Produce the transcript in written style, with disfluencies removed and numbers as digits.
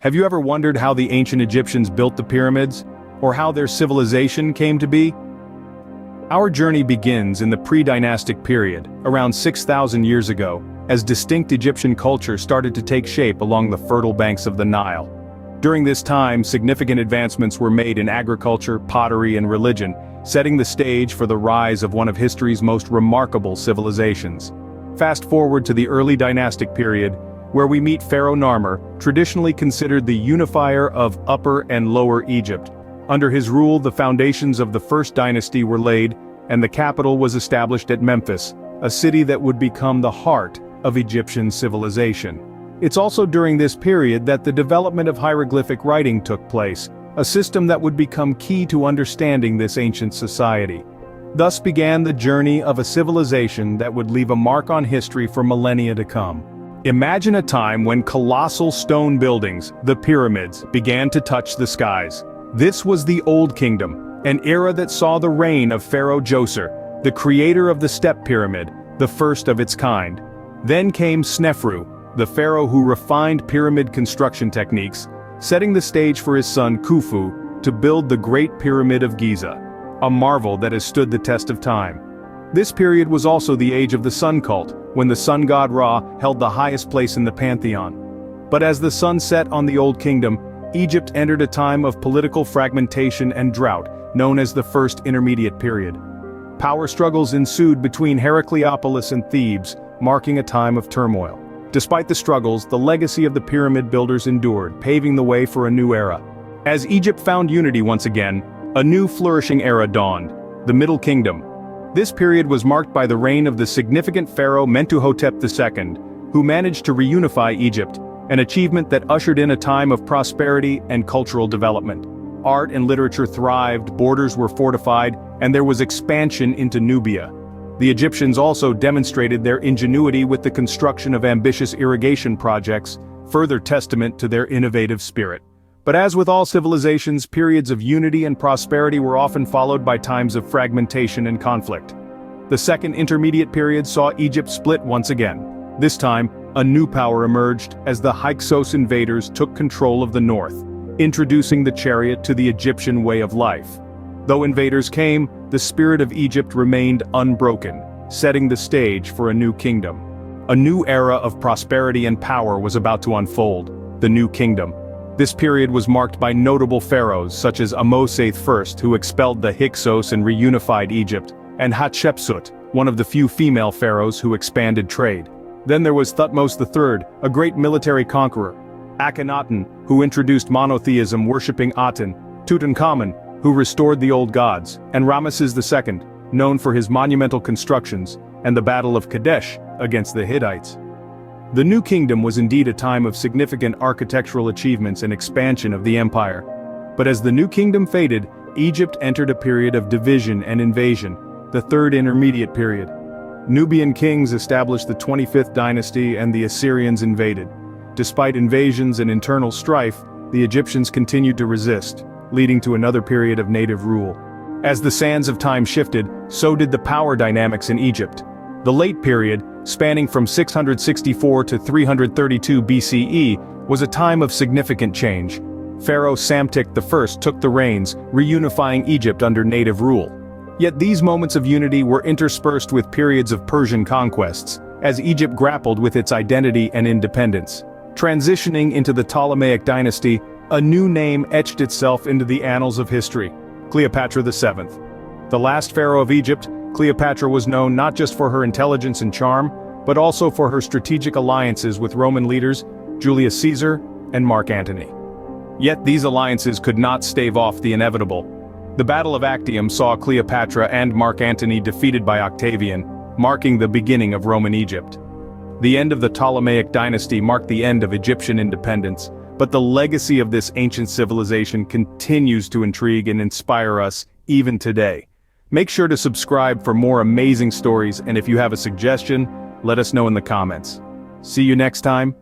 Have you ever wondered how the ancient Egyptians built the pyramids? Or how their civilization came to be? Our journey begins in the pre-dynastic period, around 6,000 years ago, as distinct Egyptian culture started to take shape along the fertile banks of the Nile. During this time, significant advancements were made in agriculture, pottery, and religion, setting the stage for the rise of one of history's most remarkable civilizations. Fast forward to the early dynastic period, where we meet Pharaoh Narmer, traditionally considered the unifier of Upper and Lower Egypt. Under his rule, the foundations of the first dynasty were laid, and the capital was established at Memphis, a city that would become the heart of Egyptian civilization. It's also during this period that the development of hieroglyphic writing took place, a system that would become key to understanding this ancient society. Thus began the journey of a civilization that would leave a mark on history for millennia to come. Imagine a time when colossal stone buildings, the pyramids, began to touch the skies. This was the Old Kingdom, an era that saw the reign of Pharaoh Djoser, the creator of the Step Pyramid, the first of its kind. Then came Snefru, the pharaoh who refined pyramid construction techniques, setting the stage for his son Khufu to build the Great Pyramid of Giza, a marvel that has stood the test of time. This period was also the age of the sun cult, when the sun god Ra held the highest place in the pantheon. But as the sun set on the Old Kingdom, Egypt entered a time of political fragmentation and drought, known as the First Intermediate Period. Power struggles ensued between Heracleopolis and Thebes, marking a time of turmoil. Despite the struggles, the legacy of the pyramid builders endured, paving the way for a new era. As Egypt found unity once again, a new flourishing era dawned, the Middle Kingdom. This period was marked by the reign of the significant pharaoh Mentuhotep II, who managed to reunify Egypt, an achievement that ushered in a time of prosperity and cultural development. Art and literature thrived, borders were fortified, and there was expansion into Nubia. The Egyptians also demonstrated their ingenuity with the construction of ambitious irrigation projects, further testament to their innovative spirit. But as with all civilizations, periods of unity and prosperity were often followed by times of fragmentation and conflict. The Second Intermediate Period saw Egypt split once again. This time, a new power emerged as the Hyksos invaders took control of the north, introducing the chariot to the Egyptian way of life. Though invaders came, the spirit of Egypt remained unbroken, setting the stage for a new kingdom. A new era of prosperity and power was about to unfold, the New Kingdom. This period was marked by notable pharaohs such as Amoseth I, who expelled the Hyksos and reunified Egypt, and Hatshepsut, one of the few female pharaohs who expanded trade. Then there was Thutmose III, a great military conqueror, Akhenaten, who introduced monotheism worshipping Aten, Tutankhamun, who restored the old gods, and Ramesses II, known for his monumental constructions, and the Battle of Kadesh against the Hittites. The New Kingdom was indeed a time of significant architectural achievements and expansion of the empire. But as the New Kingdom faded, Egypt entered a period of division and invasion, the Third Intermediate Period. Nubian kings established the 25th dynasty and the Assyrians invaded. Despite invasions and internal strife, the Egyptians continued to resist, leading to another period of native rule. As the sands of time shifted, so did the power dynamics in Egypt. The late period, spanning from 664 to 332 BCE, was a time of significant change. Pharaoh Psamtik I took the reins, reunifying Egypt under native rule. Yet these moments of unity were interspersed with periods of Persian conquests, as Egypt grappled with its identity and independence. Transitioning into the Ptolemaic dynasty, a new name etched itself into the annals of history: Cleopatra VII. The last pharaoh of Egypt, Cleopatra was known not just for her intelligence and charm, but also for her strategic alliances with Roman leaders, Julius Caesar and Mark Antony. Yet these alliances could not stave off the inevitable. The Battle of Actium saw Cleopatra and Mark Antony defeated by Octavian, marking the beginning of Roman Egypt. The end of the Ptolemaic dynasty marked the end of Egyptian independence, but the legacy of this ancient civilization continues to intrigue and inspire us even today. Make sure to subscribe for more amazing stories, and if you have a suggestion, let us know in the comments. See you next time.